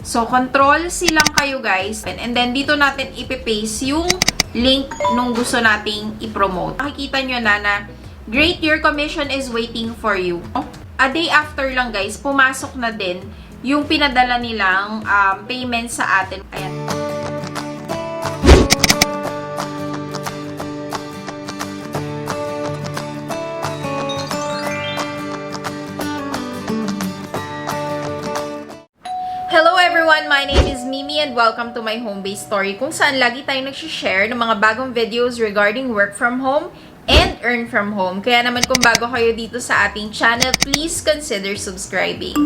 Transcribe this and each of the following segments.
So, Control-C lang kayo guys. And then, dito natin ipipaste yung link nung gusto nating i-promote. Makikita nyo na great, your commission is waiting for you. A day after lang guys, pumasok na din yung pinadala nilang payment sa atin. Ayan. Hello everyone! My name is Mimi and welcome to my home-based story kung saan lagi tayong nag-share ng mga bagong videos regarding work from home and earn from home. Kaya naman kung bago kayo dito sa ating channel, please consider subscribing.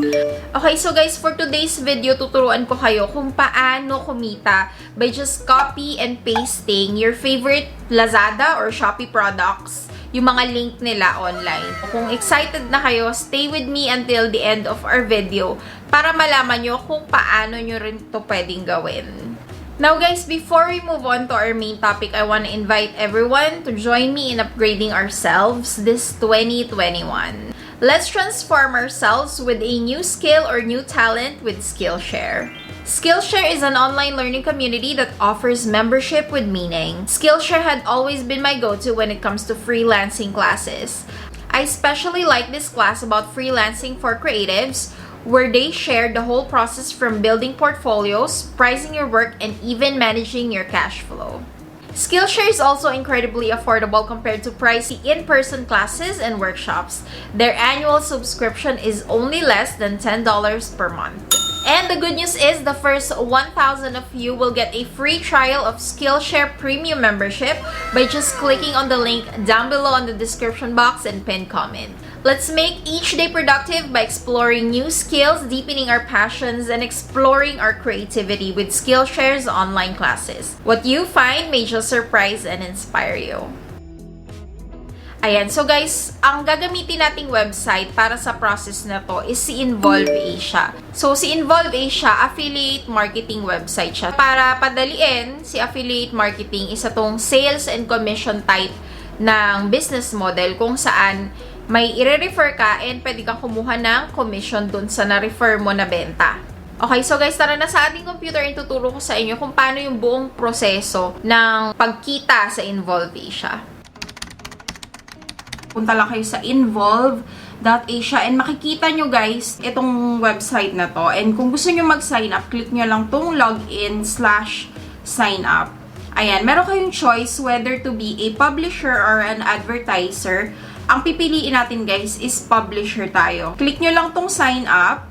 Okay, so guys, for today's video, tuturuan ko kayo kung paano kumita by just copy and pasting your favorite Lazada or Shopee products, yung mga link nila online. Kung excited na kayo, stay with me until the end of our video para malaman nyo kung paano nyo rin ito pwedeng gawin. Now guys, before we move on to our main topic, I want to invite everyone to join me in upgrading ourselves this 2021. Let's transform ourselves with a new skill or new talent with Skillshare. Skillshare is an online learning community that offers membership with meaning. Skillshare had always been my go-to when it comes to freelancing classes. I especially like this class about freelancing for creatives, where they shared the whole process from building portfolios, pricing your work, and even managing your cash flow. Skillshare is also incredibly affordable compared to pricey in-person classes and workshops. Their annual subscription is only less than $10 per month. And the good news is the first 1,000 of you will get a free trial of Skillshare Premium membership by just clicking on the link down below in the description box and pinned comment. Let's make each day productive by exploring new skills, deepening our passions, and exploring our creativity with Skillshare's online classes. What you find may just surprise and inspire you. Ayan, so guys, ang gagamitin nating website para sa process na to is si Involve Asia. So, si Involve Asia, affiliate marketing website siya. Para padaliin, si affiliate marketing isa tong sales and commission type ng business model kung saan may i-refer ka and pwede kang kumuha ng commission dun sa na-refer mo na benta. Okay, so guys, tara na sa ating computer and tuturo ko sa inyo kung paano yung buong proseso ng pagkita sa Involve Asia. Punta lang kayo sa involve.asia and makikita nyo guys itong website na to. And kung gusto nyo mag-sign up, click nyo lang tong login/sign up. Ayan, meron kayong choice whether to be a publisher or an advertiser. Ang pipiliin natin guys is publisher tayo. Click nyo lang tong sign up.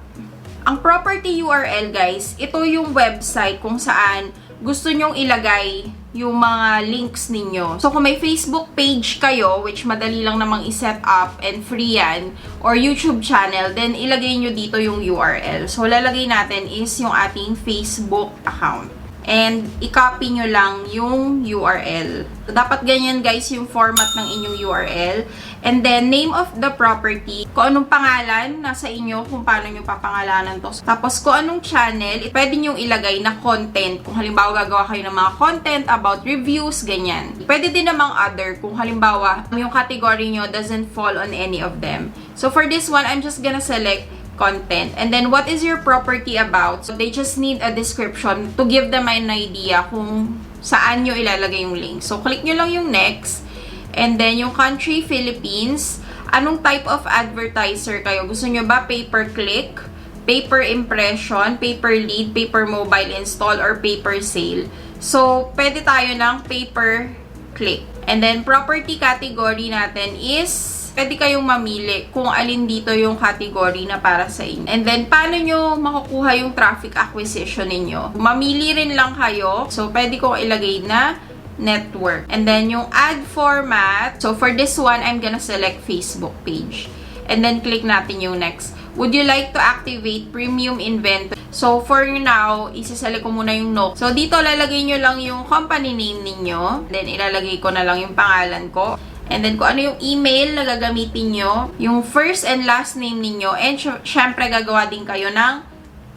Ang property URL guys, ito yung website kung saan gusto nyong ilagay yung mga links ninyo. So kung may Facebook page kayo, which madali lang namang i-set up and free yan, or YouTube channel, then ilagay nyo dito yung URL. So lalagay natin is yung ating Facebook account. And i-copy nyo lang yung URL. So, dapat ganyan guys yung format ng inyong URL. And then, name of the property. Kung anong pangalan, nasa inyo kung paano nyo papangalanan to. Tapos, kung anong channel, pwede nyo ilagay na content. Kung halimbawa gagawa kayo ng mga content about reviews, ganyan. Pwede din namang other kung halimbawa yung category nyo doesn't fall on any of them. So, for this one, I'm just gonna select content. And then, what is your property about? So, they just need a description to give them an idea kung saan nyo ilalagay yung link. So, click nyo lang yung next. And then, yung country, Philippines. Anong type of advertiser kayo? Gusto nyo ba pay-per-click, pay-per-impression, pay-per-lead, pay-per-mobile install, or pay-per-sale? So, pwede tayo ng pay-per-click. And then, property category natin is pwede kayong mamili kung alin dito yung category na para sa inyo. And then, paano nyo makukuha yung traffic acquisition ninyo? Mamili rin lang kayo. So, pwede kong ilagay na network. And then, yung ad format. So, for this one, I'm gonna select Facebook page. And then, click natin yung next. Would you like to activate premium inventory? So, for now, isiselect ko muna yung no. So, dito lalagay nyo lang yung company name ninyo. Then, ilalagay ko na lang yung pangalan ko. And then, kung ano yung email na gagamitin nyo, yung first and last name ninyo, and syempre, gagawa din kayo ng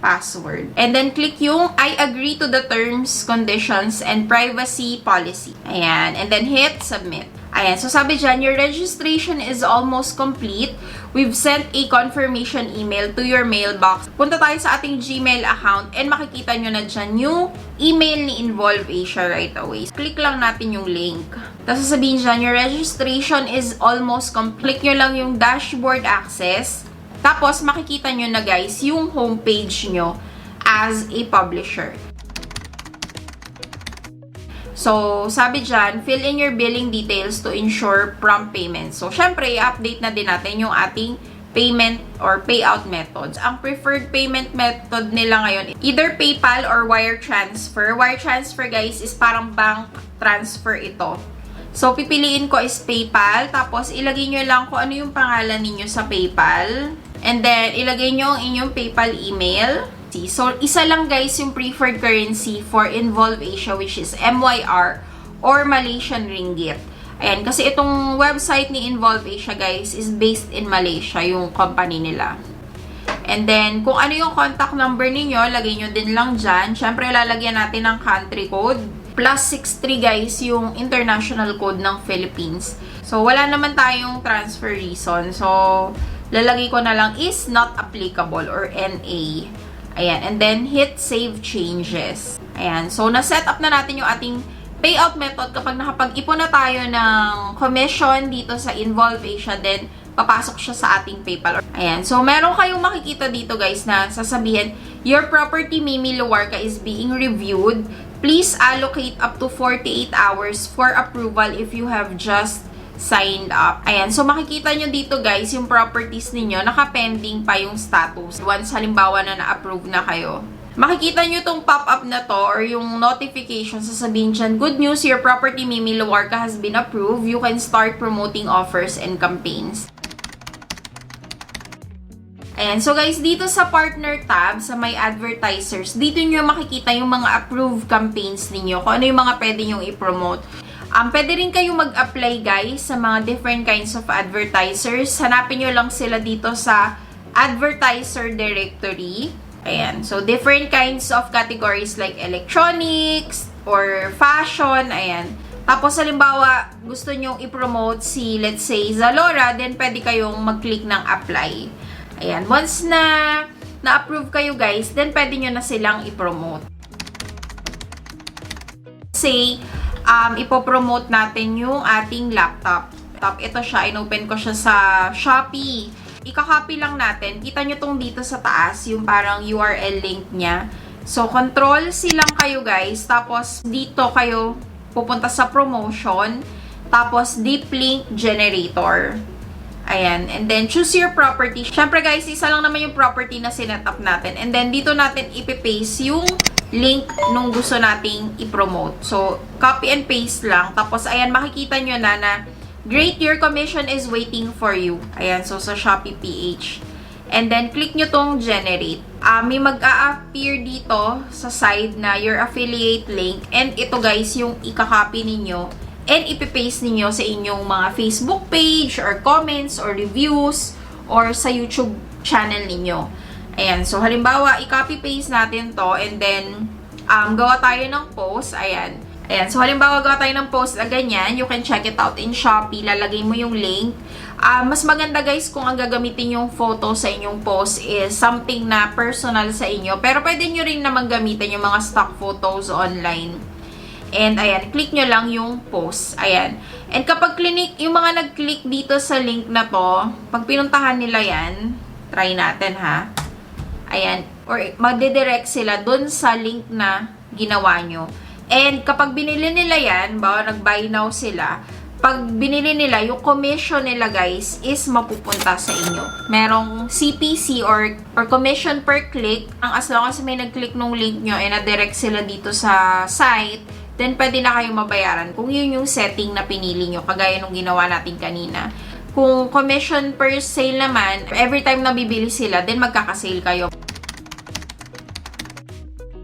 password. And then, click yung I agree to the terms, conditions, and privacy policy. Ayan. And then, hit submit. Ayan. So, sabi dyan, your registration is almost complete. we've sent a confirmation email to your mailbox. Punta tayo sa ating Gmail account and makikita nyo na dyan yung email ni Involve Asia right away. Click lang natin yung link. Tapos sasabihin dyan, your registration is almost complete. Click nyo lang yung dashboard access. Tapos makikita nyo na guys yung homepage nyo as a publisher. So, sabi dyan, fill in your billing details to ensure prompt payment. So, syempre, i-update na din natin yung ating payment or payout methods. Ang preferred payment method nila ngayon, either PayPal or wire transfer. Wire transfer, guys, is parang bank transfer ito. So, pipiliin ko is PayPal. Tapos, ilagay nyo lang kung ano yung pangalan ninyo sa PayPal. And then, ilagay nyo ang inyong PayPal email. So, isa lang guys yung preferred currency for Involve Asia, which is MYR or Malaysian Ringgit. Ayan, kasi itong website ni Involve Asia guys is based in Malaysia, yung company nila. And then, kung ano yung contact number ninyo, lagay nyo din lang dyan. Siyempre, lalagyan natin ng country code. +63 guys, yung international code ng Philippines. So, wala naman tayong transfer reason. So, lalagay ko na lang is not applicable or NA. Ayan, and then hit save changes. Ayan, so na-set up na natin yung ating payout method kapag nakapag-ipon na tayo ng commission dito sa Involve Asia, then papasok siya sa ating PayPal. Ayan, so meron kayong makikita dito guys na sasabihin, your property Mimi Luarca is being reviewed. Please allocate up to 48 hours for approval if you have just signed up. Ayan. So, makikita nyo dito guys, yung properties ninyo, naka-pending pa yung status. Once halimbawa na na-approve na kayo. Makikita nyo tong pop-up na to or yung notification, sasabihin dyan, good news, your property Mimi Luarca has been approved. You can start promoting offers and campaigns. Ayan. So, guys, dito sa partner tab, sa my advertisers, dito nyo makikita yung mga approved campaigns ninyo. Kung ano yung mga pwede nyo i-promote. Pwede rin kayong mag-apply guys sa mga different kinds of advertisers. Hanapin nyo lang sila dito sa advertiser directory. Ayan. So, different kinds of categories like electronics or fashion. Ayan. Tapos, halimbawa, gusto nyong i-promote si, let's say, Zalora, then pwede kayong mag-click ng apply. Ayan. Once na na-approve kayo guys, then pwede nyo na silang i-promote. Say, ipopromote natin yung ating laptop. Ito siya, inopen ko siya sa Shopee. Ika-copy lang natin. Kita nyo tong dito sa taas, yung parang URL link niya. So, Control-C lang kayo guys. Tapos, dito kayo pupunta sa promotion. Tapos, deep link generator. Ayan. And then, choose your property. Siyempre guys, isa lang naman yung property na sinet up natin. And then, dito natin ipipaste yung link nung gusto nating i-promote. So, copy and paste lang. Tapos, ayan, makikita nyo na great, your commission is waiting for you. Ayan, so sa Shopee PH. And then, click nyo tong generate. May mag-a-appear dito sa side na your affiliate link. And ito guys, yung ika-copy ninyo and ipipaste ninyo sa inyong mga Facebook page or comments or reviews or sa YouTube channel ninyo. Ayan, so halimbawa, i-copy-paste natin to and then gawa tayo ng post. Ayan. Ayan, so halimbawa, gawa tayo ng post na ganyan. You can check it out in Shopee. Lalagay mo yung link. Mas maganda guys kung ang gagamitin yung photo sa inyong post is something na personal sa inyo. Pero pwede nyo rin naman gamitin yung mga stock photos online. And ayan, click nyo lang yung post. Ayan. And kapag yung mga nag-click dito sa link na to, pag pinuntahan nila yan, try natin ha. Ayan, or magdidirect sila dun sa link na ginawa nyo. And kapag binili nila yan, nag-buy now sila, pag binili nila, yung commission nila guys is mapupunta sa inyo. Merong CPC or commission per click. As long as may nag-click nung link nyo and na-direct sila dito sa site, then pwede na kayong mabayaran kung yun yung setting na pinili nyo, kagaya nung ginawa natin kanina. Kung commission per sale naman, every time na bibili sila, then magkakasale kayo.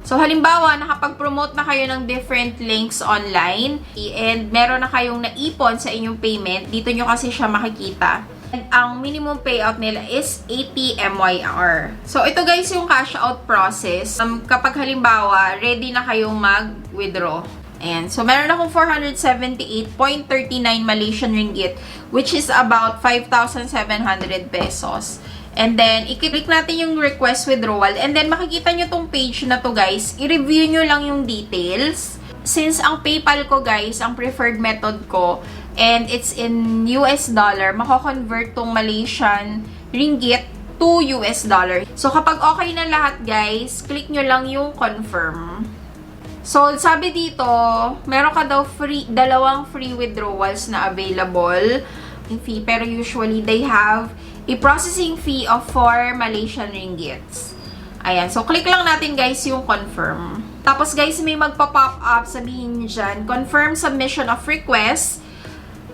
So, halimbawa, nakapag-promote na kayo ng different links online and meron na kayong naipon sa inyong payment, dito nyo kasi siya makikita. And ang minimum payout nila is 80 MYR. So, ito guys yung cash out process. Kapag halimbawa, ready na kayong mag-withdraw. Ayan. So, meron akong 478.39 Malaysian ringgit, which is about 5,700 pesos. And then, i-click natin yung request withdrawal. And then, makikita nyo tong page na to, guys. I-review nyo lang yung details. Since ang PayPal ko, guys, ang preferred method ko, and it's in US dollar, mako-convert tong Malaysian ringgit to US dollar. So, kapag okay na lahat, guys, click nyo lang yung confirm. So, sabi dito, meron ka daw dalawang free withdrawals na available. Fee, pero usually, they have a processing fee of 4 Malaysian ringgits. Ayan. So, click lang natin, guys, yung confirm. Tapos, guys, may magpa-pop up, sabihin nyo dyan, confirm submission of request.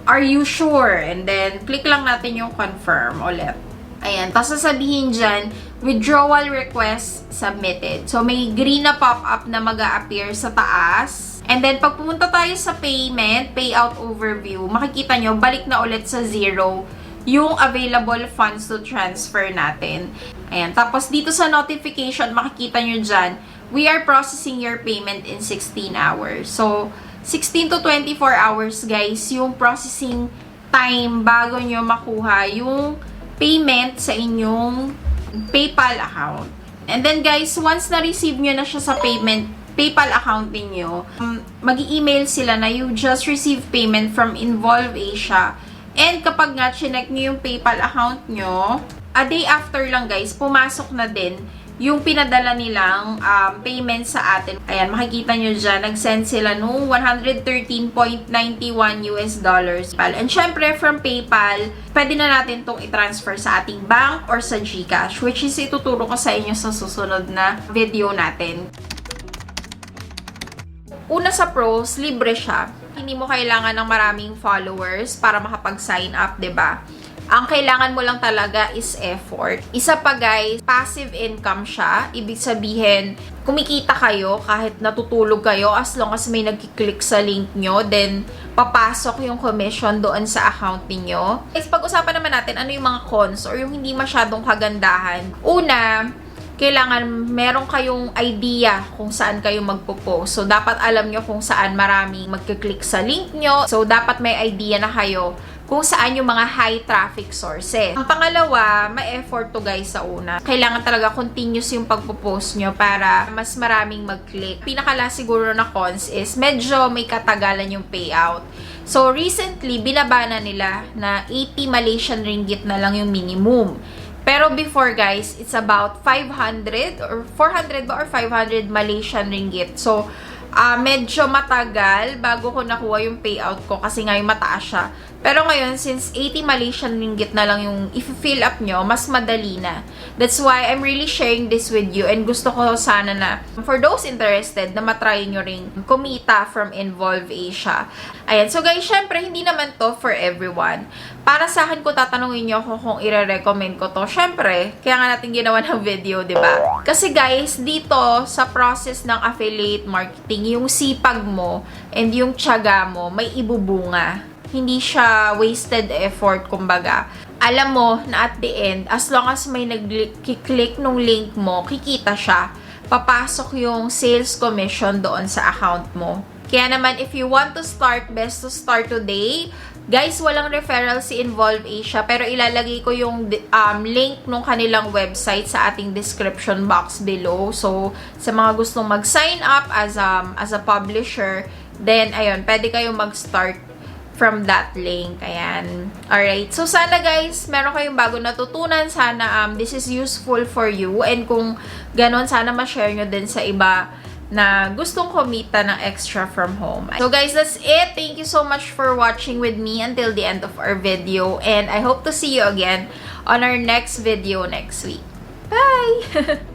Are you sure? And then, click lang natin yung confirm ulit. Ayan. Tapos, sasabihin dyan, withdrawal request submitted. So, may green na pop-up na mag-a-appear sa taas. And then, pag pumunta tayo sa payment, payout overview, makikita nyo, balik na ulit sa 0 yung available funds to transfer natin. Ayan. Tapos, dito sa notification, makikita nyo dyan, we are processing your payment in 16 hours. So, 16 to 24 hours, guys, yung processing time bago nyo makuha yung payment sa inyong PayPal account. And then, guys, once na-receive nyo na siya sa PayPal account ninyo, mag-i-email sila na you just received payment from Involve Asia. And kapag nga chinek nyo yung PayPal account nyo, a day after lang, guys, pumasok na din yung pinadala nilang payment sa atin. Ayan, makikita nyo dyan, nag-send sila nung 113.91 US dollars. And syempre, from PayPal, pwede na natin itong i-transfer sa ating bank or sa GCash, which is ituturo ko sa inyo sa susunod na video natin. Una sa pros, libre siya. Hindi mo kailangan ng maraming followers para makapag-sign up, 'di ba? Ang kailangan mo lang talaga is effort. Isa pa, guys, passive income siya. Ibig sabihin, kumikita kayo kahit natutulog kayo as long as may nagkiklik sa link nyo, then papasok yung commission doon sa account niyo. Guys, pag-usapan naman natin ano yung mga cons or yung hindi masyadong kagandahan. Una, kailangan meron kayong idea kung saan kayo magpo-post. So, dapat alam nyo kung saan maraming magkiklik sa link nyo. So, dapat may idea na kayo kung saan yung mga high traffic sources. Ang pangalawa, may effort to, guys, sa una. Kailangan talaga continuous yung pagpo-post nyo para mas maraming mag-click. Pinakala siguro na cons is medyo may katagalan yung payout. So, recently, binabana nila na 80 Malaysian ringgit na lang yung minimum. Pero before, guys, it's about 500 or 400 ba or 500 Malaysian ringgit. So, medyo matagal bago ko nakuha yung payout ko kasi nga yung mataas siya. Pero ngayon, since 80 Malaysian ringgit na lang yung if-fill up nyo, mas madali na. That's why I'm really sharing this with you and gusto ko sana na for those interested na matry nyo rin kumita from Involve Asia. Ayan. So guys, syempre, hindi naman to for everyone. Para sa akin, kung tatanungin nyo ako kung i-recommend ko to, syempre, kaya nga natin ginawa ng video, diba? Kasi guys, dito sa process ng affiliate marketing, yung sipag mo and yung tiyaga mo, may ibubunga. Hindi siya wasted effort, kumbaga. Alam mo na at the end, as long as may nag-click nung link mo, kikita siya. Papasok yung sales commission doon sa account mo. Kaya naman, if you want to start, best to start today. Guys, walang referral si Involve Asia, pero ilalagay ko yung link nung kanilang website sa ating description box below. So, sa mga gustong mag-sign up as a publisher, then, ayun, pwede kayong mag-start from that link. Ayan. Alright. So, sana guys, meron kayong bago natutunan. Sana this is useful for you. And kung ganon, sana ma-share nyo din sa iba na gustong kumita ng extra from home. So guys, that's it. Thank you so much for watching with me until the end of our video. And I hope to see you again on our next video next week. Bye!